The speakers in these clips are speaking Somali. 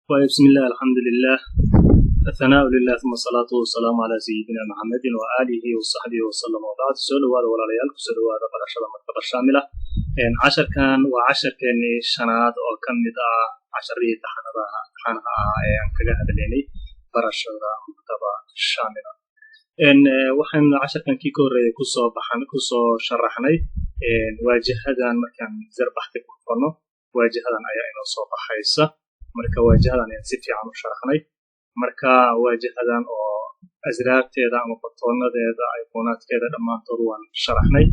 بسم الله الحمد لله الثناء لله ثم الصلاة والسلام على سيدنا محمد وآله وصحبه وسلم وبعد سؤال ولا ليال سؤال هذا برشة مرتبة شاملة عشر كان وعشر كان شناد أو كم مدة عشرية حنها كذا هذا يعني برشة مرتبة شاملة وحن عشر كان كيكور كوسو بحن كوسو شرحني واجه هذا مكان زربحت كفرنا واجه هذا أيام صوب حيسة marka waajahadan ayaan si fiican u sharaxnay marka waajahadan oo asraabteeda ama qotoonadeeda ayqoonaadkeeda dhammaantood waan sharaxnay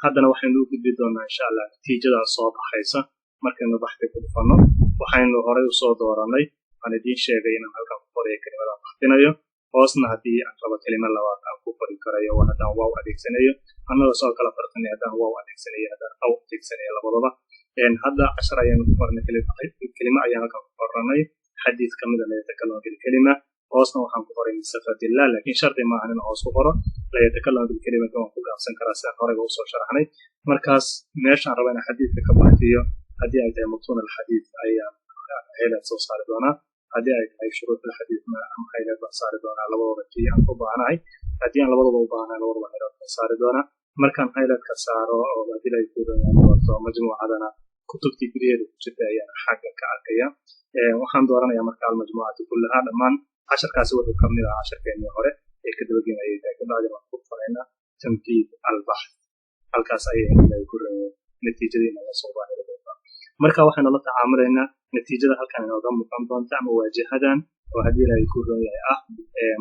haddana waxaynu u gudbi doonaa insha Allah natiijada soo baxaysa markaynu baxti ku dhufano waxaynu horey u soo dooranay aan idin sheegay inaan halkan ku qoriyo kelimada baxtinayo hoosna haddii aan rabo kelimo labaad aan ku qori karayo waa haddaan waaw adeegsanayo annagoo soo kala farqinay haddaan waaw adeegsanayo haddaan aw adeegsanayo labadaba هذا 10 أيام قرن كلمة أيام قرني حديث كم لا يتكلم بالكلمة أصلا وحن قرن صفات الله لكن شرط ما عندنا أصلا لا يتكلم بالكلمة كما قلنا أحسن كراسة قرن وصل شرحني مركز ماشي عربنا حديث كبعتيه هذه أيام متون الحديث أيام هيلا صار دونا هذه أي شروط الحديث ما أم هيلا صار دونا على وضع كي أم قبعنا هذه على وضع وضعنا على وضع هيلا صار دونا مركز هيلا كسارة أو هذه لا يكون مجموعة عندنا كتبتي كبيرة جدا يعني حاجة كعكية وحن دورنا يا مركز المجموعة كلها لما 10 كاسوة وكمل 10 كلمة هوري كده بقينا إيه كده بعد ما نفكرنا تمديد البحث الكاس أيه لا يكون نتيجة دي من الصوبة مركز وحنا الله تعاملنا نتيجة هل كان نظام مقام تعمل واجهة وهذه لا يكون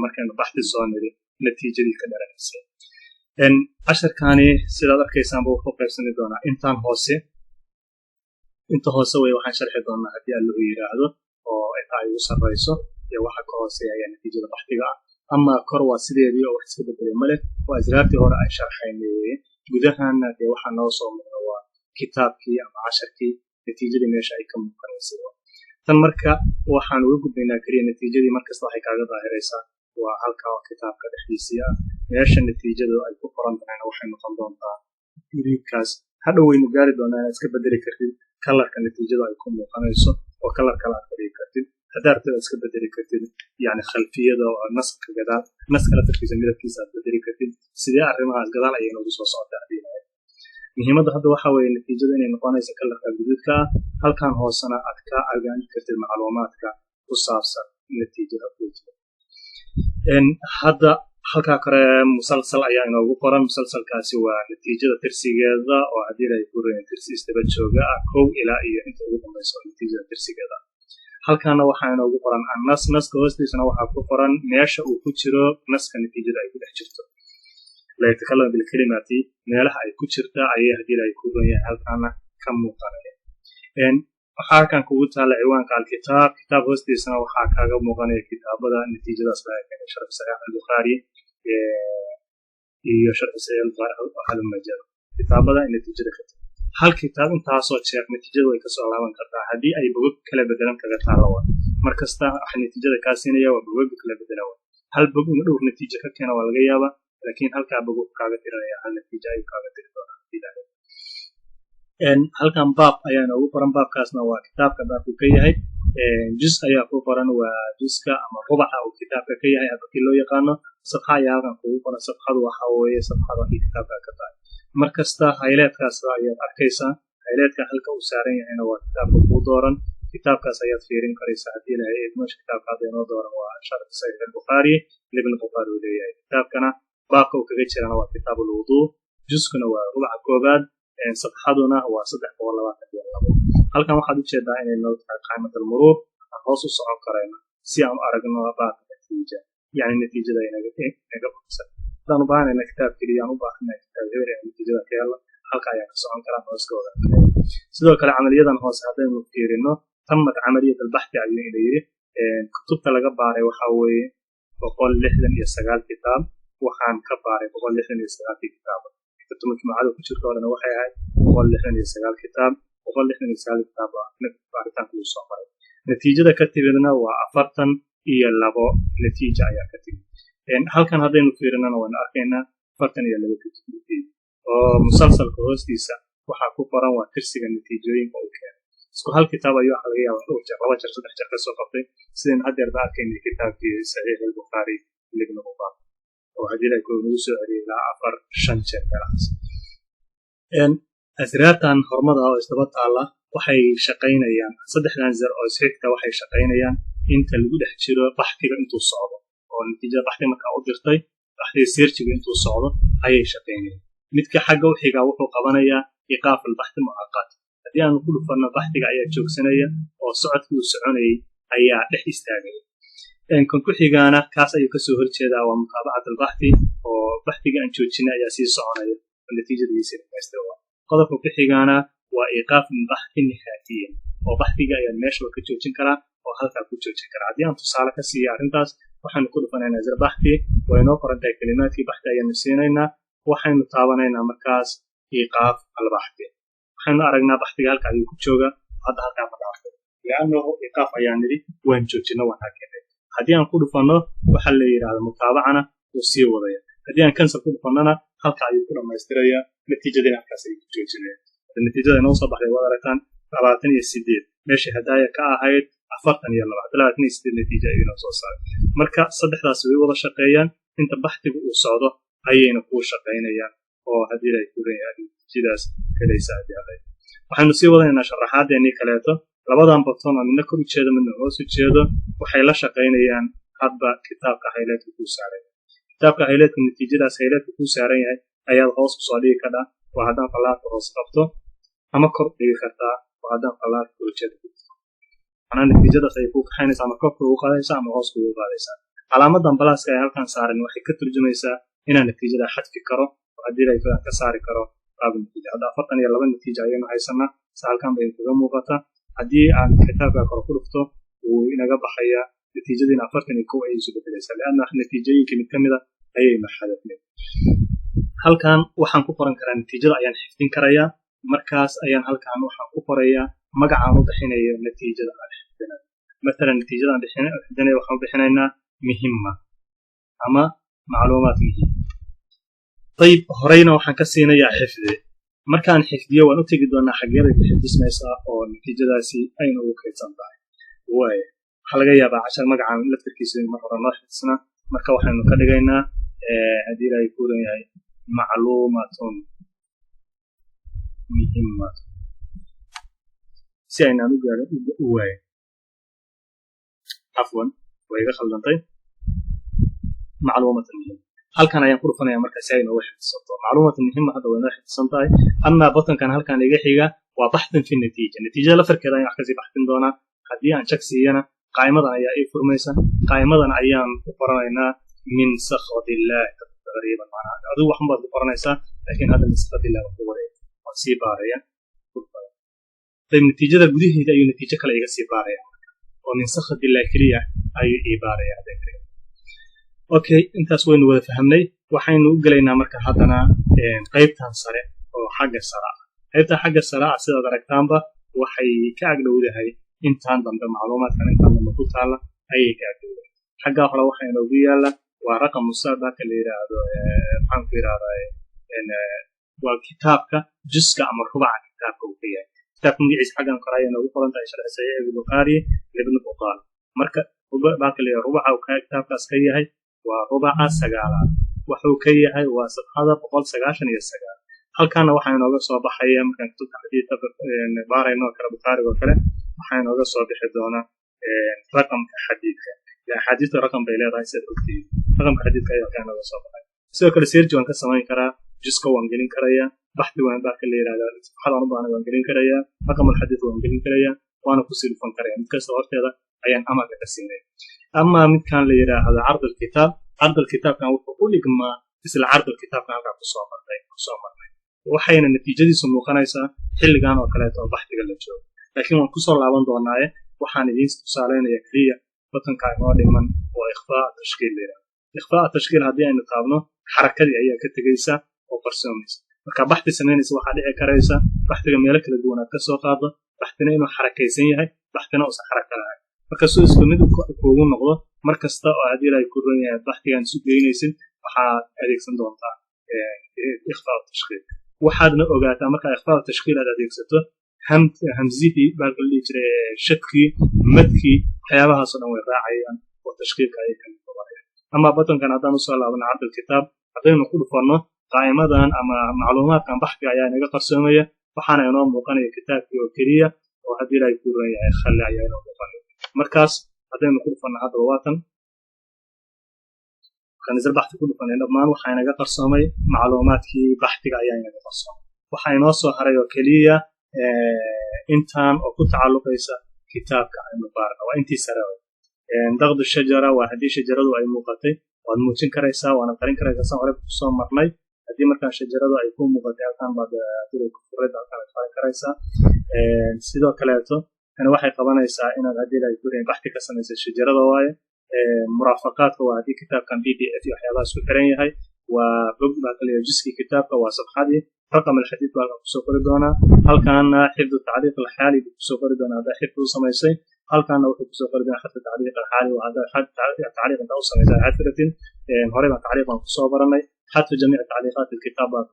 مركز بحث الزوانري نتيجة دي كده نفسه إن 10 كاني سيرة كيسان بوقف سنة دونا إنتان هوسي inta hoose way waxaan sharxi doonaa hadii aan lagu yiraahdo oo ay u sareyso iyo waxa ka hooseeya natiijada baxtiga ama kor waa sideedii oo wax iska bedelay male waa asraabtii hore ay sharxaynayeen gudahana de waxa noo soo muuqda waa kitaabkii ama casharkii natiijada meesha ay ka muuqanayso tan marka waxaan ugu gudbaynaa kaliya natiijadii markasta waxay kaaga daahiraysaa waa halka kitaabka dhexdiisa meesha natiijadu ay ku qoran tahay waxay noqon doontaa gudikaas hadhow waynu gaari doonaa iska bedeli kartid كلر النتيجة يكون مقنعيسو وكلر كلر كريكتين هدارت اسك بدري كتين يعني خلفية أو نسق كذا نسق لا تركيز ميدا كيسا بدري كتين سيدي أرمها الجدال أي نوع سوسة تعديل مهمة هذا وحوي النتيجة إن مقنعيس كلر كجديد هل كان هو سنة أذكى أرجع كتير معلومات كوسافسا النتيجة كويسة إن هذا halka kare musalsal ayaa inoogu qoran musalsalkaasi waa natiijada tirsigeeda oo hadii ay ku reeyeen tirsiista jooga kow ilaa iyo inta ugu dambayso natiijada tirsigeeda halkaana waxaa inoogu qoran naska hoostiisana waxaa ku qoran meesha uu ku jiro naska natiijada ay ku dhex jirto la yatakalam bil kalimati meelaha ay ku jirta ayay hadii ay ku reeyeen halkaana ka muuqanaya waxaa kan kugu taala ciwaanka alkitaab kitaab hoostiisana waxaa kaaga muuqanaya kitaabada natiijadaas la yaqaan sharh sahih al-bukhari iyo sharh sahih al-majid kitaabada natiijada khata hal kitaab intaasoo jeer natiijada way ka soo laaban kartaa hadii ay bogog kala bedelan kaga taalo markasta natiijada ka siinaya waa bogog kala bedelan hal bog in dhowr natiijo ka keena waa laga yaabaa laakiin halka bogog kaaga tiraya hal natiijo ay kaaga tiri doonaa halkan baab ayaa ugu qoran baabkaasna waa kitaabka baabku ka yahay juz ayaa ku qoran waa juzka ama rubaxa uu kitaabka ka yahay hadii loo yaqaano safxa ayaa halkan ugu qoran safxadu waxa weeye safxada kitaabka ka tahay markasta highlightkaas ayaa arkaysaa highlightka halka uu saaran yahayna waa kitaabka ku dooran kitaabkaas ayaa fiirin karaysaa hadii la eegno kitaabka hadii dooran waa sharh sahih al-bukhari ibn bukhari leeyahay kitaabkana baabka uu kaga jirana waa kitaabul wudu juzkuna waa rubaxa koobaad صفحتنا هو 322 halkan waxaad u jeedaa inay noo tahay qaymada muruur hoos u socon karayna si aan aragno baad natiijada yani natiijada inaga baxsan hadaan u baahanayna kitaab kaliya aan u baahanay kitaab heer natiijada kale halka ayaa ka socon kara hooskooda sidoo kale amaliyadan hoos hadaynu fiirino tamad amaliyada albaxthi ayuu leeyahay kutubta laga baaray waxa weeye 169 kitaab waxaan ka baaray 169 kitaab مجموعة كتير كلنا وحياة وقال إحنا نسجل كتاب وقال إحنا نسجل كتاب نبارتان كل صفحة نتيجة كتيرنا وعفرتن هي اللبو نتيجة يا كتير إن هل كان هذا نفيرنا ونأكلنا فرتن هي اللبو كتير مسلسل كويس ديسا وحكوا برا وترسل النتيجة يمكن isku hal kitaab ayuu waxa laga yaabaa dhowr jeer laba jeer saddex jeer ka soo qabtay sideen haddeer ba arkaynay kitaabkii saxiix albukhaari ibn mubarak oo haddii la koob ugu soo celiyay ilaa 4-5 jeer meelahaas asraartan hormada oo isdaba taala waxay shaqaynayaan saddexdan zar oo isxigta waxay shaqaynayaan inta lagu dhex jiro baxtiga intuu socdo oo natiijada baxtiga marka u dirtay baxtiga searchiga intuu socdo ayay shaqaynayaan midka xagga u xiga wuxuu qabanayaa iqaaf albaxthi mu'aqat haddii aanu ku dhufanno baxtiga ayaa joogsanaya oo socodkii uu soconayay ayaa dhex istaagaya kan ku xigaana kaas ayuu kasoo horjeedaa waa mutaabacat albaxthi oo baxtiga aan joojinay ayaa sii soconaya oo natiijadiisa dhamaystiraya qodobka ku xigaana waa iqaaf albaxthi nihaaiyan oo baxtiga ayaan meesha ka joojin karaa oo halkaa ku joojin karaa haddii aan tusaale ka siiya arrintaas waxaanu ku dhufanaynaa zar baxthi waa inoo qoran tahay kalimaadkii baxthi ayaanu siinaynaa waxaynu taabanaynaa markaas iqaaf albaxthi waxaynu aragnaa baxtiga halka ayuu ku jooga hadda halkaa ma dhaafay li'annahu iqaaf ayaan nidhi waan joojino waan hakenay haddii aan ku dhufanno waxa la yidhaahdo mutaabacana wuu sii wadaya haddii aan cancel ku dhufannana halka ayuu ku dhammaystiraya natiijadina halkaas ayuu ku joojinaya natiijada inoo soo baxday waad aragtaan 28 meeshii hadaaya ka ahayd 42 natiijo ayuu inoo soo saaray marka saddexdaas way wada shaqeeyaan inta baxtigu uu socdo ayayna kuu shaqaynayaan oo haddii ay kuleeyahay natiijadaas helaysa haddii ahayd waxaynu sii wadaynaa sharaxaadeennii kaleeto labadan batoon oo midna kor u jeedo midna hoos u jeedo waxay la shaqaynayaan hadba kitaabka hayleedka kuu saaran kitaabka hayleedka natiijadaas hayleedka kuu saaran yahay ayaad hoos kusoo dhigi kadhaa waa haddaan fallaarka hoos qabto ama kor dhigi kartaa waa haddaan fallaarka ujeeda manaa natiijadaas ayay kuu kaxaynaysaa ama korka ugu qaadaysaa ama hoos kugu qaadaysaa calaamadan balaaska ay halkan saaran waxay ka turjumaysaa inaan natiijada xadfi karo oo haddii ay ka saari karo qaab natiija hadda 42 natiijo ayaynu haysanaa si halkan bay kaga muuqataa haddii aan kitaabka kor ku dhufto wuu inaga baxayaa natiijadiina 41 ayay isu bedelaysaa lianna natiijooyinka mid ka mid a ayaynu xadafnay halkan waxaan ku qoran karaa natiijada ayaan xifdin karayaa markaas ayaan halkan waxaan ku qorayaa magacaan u bixinayo natiijada aan xifdinayo مثلا natiijada aan xifdinayo waxaan bixinaynaa muhimma ama macluumaad muhiim طيب horeyna waxaan ka siinayaa xifdi markaan xifdiyo waan u tegi doonaa xageeda ku xifdismaysaa oo natiijadaasi ayna ugu kaydsan tahay waaye waxa laga yaabaa cashar magacaan laftirkiisa mar hore noo xifdisnaa marka waxaanu ka dhigaynaa haddii ay ku leeyahay macluumaatun muhimma si aynaan u gaaro u waaye afwan way iga khaldantay macluumaatun muhimma halkan ayaan ku dhufanayaa marka si ay nooga xifdisanto macluumaatun muhimma hadda way noo xifdisan tahay ama batankan halkan iga xiga waa baxthan fi natiija natiijada lafarkeeda ayaan wax kasii baxtin doonaa haddii aan check siiyana qaaimadan ayaa ii furmaysa qaaimadan ayaan ku qoranaynaa min sakhadillaah taqriiban macnaha adigu waxan baad ku qoranaysaa laakiin hadda min sakhadillaah ku wareeg waan sii baaraya طيب natiijada gudaheeda ayuu natiijo kale iga sii baaraya oo min sakhadillaah keliya ayuu ii baaraya okay intaas waynu wada fahamnay waxaynu u gelaynaa marka haddana qaybtan sare oo xagga sare ah qaybta xagga sare ah sidaad aragtaanba waxay ka agdhowdahay intaan dambe macluumaadkan intaan dambe ku taala ayay ka agdhowdahay xagga hore waxaa inoogu yaala waa raqam musaabaka la yiraahdo maxaan ku yiraahdaa waa kitaabka juska ama rubaca kitaabka uu ka yahay kitaabka magaciisa xaggan kore ayay inoogu qoran tahay sharci saxiix al-Bukhari ibn Bukhari marka rubaca la yiraahdo rubaca uu kitaabkaas ka yahay waa rubaca sagaalaad wuxuu ka yahay waa safxada 199 halkaana waxaa inooga soo baxaya markaan kutubta xadiidka baarayno kala Bukhari oo kale waxaa inooga soo bixi doona raqamka xadiidka ya xadiidka raqam bay leedahay sida ogtihiin raqamka xadiidka ayaa halkaan inooga soo baxay sidoo kale search waan ka samayn karaa jiska waan gelin karayaa baxthi waan baa ka leeyahay safxada waan gelin karayaa raqamka xadiidka waan gelin karayaa waana ku sii dhufan karayaa mid kasta horteeda ayaan amarka ka siinay ama midkaan la yiraahdo عرض الكتاب كان wuxuu u dhigmaa isla عرض الكتاب kan halka ku soo marnay waxayna natiijadiisu muuqanaysaa xilligan oo kale oo baxtiga la joogo laakiin waan ku soo laaban doonaa waxaan idin tusaaleynayaa kaliya batanka inoo dhiman oo ikhfaa tashkiil leeyahay ikhfaa tashkiil haddii aynu taabno xarakadii ayaa ka tegaysa oo qarsoomaysa marka baxti samaynaysa waxaa dhici karaysa baxtiga meelo kala duwan aad ka soo qaado baxtina inuu xarakaysan yahay baxtina uusan xaraka lahayn marka soo isku mid kuugu noqdo markasta oo haddii ay ku ran yahay baxtigan isu geynaysid waxaad adeegsan doontaa ikhfaa tashkiil waxaadna ogaataa marka ikhfaa tashkiil aad adeegsato همزتي باقول لي جري شكي مدكي waxyaabahaas oo dhan way raacayaan oo tashkiilka ay kan tababarayaan ama batankan hadaan usoo laabana cabd kitaab hadaynu ku dhufano qaaimadan ama macluumaadkan baxka ayaa inaga qarsoomaya waxaana inoo muuqanaya kitaabkii oo keliya oo haddii ay ku raayay khali ayaa inoo muuqanaya markaas hadaynu ku dhufano hadda waatan kan isla baxti ku dhufanay dhammaan waxa inaga qarsoomay macluumaadkii baxtiga ayaa inaga qarsoomay waxa inoo soo haray oo keliya intaan oo ku tacalluqaysa kitaabka aynu baarno waa intii sare daqdu shajara waa haddii shajaradu ay muuqatay waad muujin karaysaa waana qarin karaysaa san hore kusoo marnay haddii markaa shajaradu ay ku muuqatay halkan baad dila ku furayda halkan aad qarin karaysaa sidoo kaleeto tani waxay qabanaysaa inaad haddii ay gureen baxti ka samaysay shajarada waaye muraafaqaadka waa haddii kitaabkan pdf iyo waxyaabahaas ku xiran yahay waa bog baa kaliya juskii kitaabka waa safxadii رقم الحديث بقى كسوقر دونا هل كان حفظ التعليق الحالي كسوقر دونا هذا حفظ سميسي هل كان وحفظ كسوقر دونا حتى التعليق الحالي وهذا حتى تعليق أنت أوصل إلى عثرة هريبا تعليقا كسوقرني حتى جميع تعليقات الكتاب بعد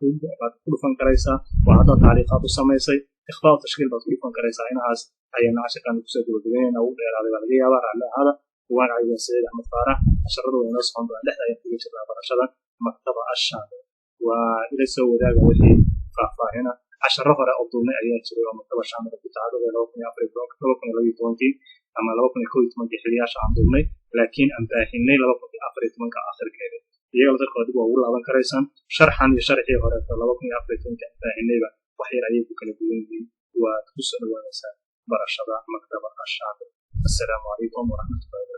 كل فن كريسة وهذا تعليقات سميسي إخفاء تشكيل بعد كل فن كريسة هنا عاس أي نعش كان كسوقر دونا أو على الغالية على هذا وانا عايز السيد أحمد فارح أشرده ونصف عن بعد لا يحتاج شباب برشلونة مكتبة الشامل وإذا سووا ذلك وحي فاهنا 10 رفر أضمن أيات شباب مكتبة الشامل بتاعته لو كنا أفريقيا لو يتوانتي أما لو كنا كويت من حلياش عن ضمن لكن أمباهني لو كنا أفريقيا من كآخر كذا يجعل ذلك قد بقول على كريسان شرحا لشرحه هذا لو كنا أفريقيا من كأمباهني وحي رأيه كنا بيجي وتوصل ونسأل برشلونة مكتبة الشامل السلام عليكم ورحمة الله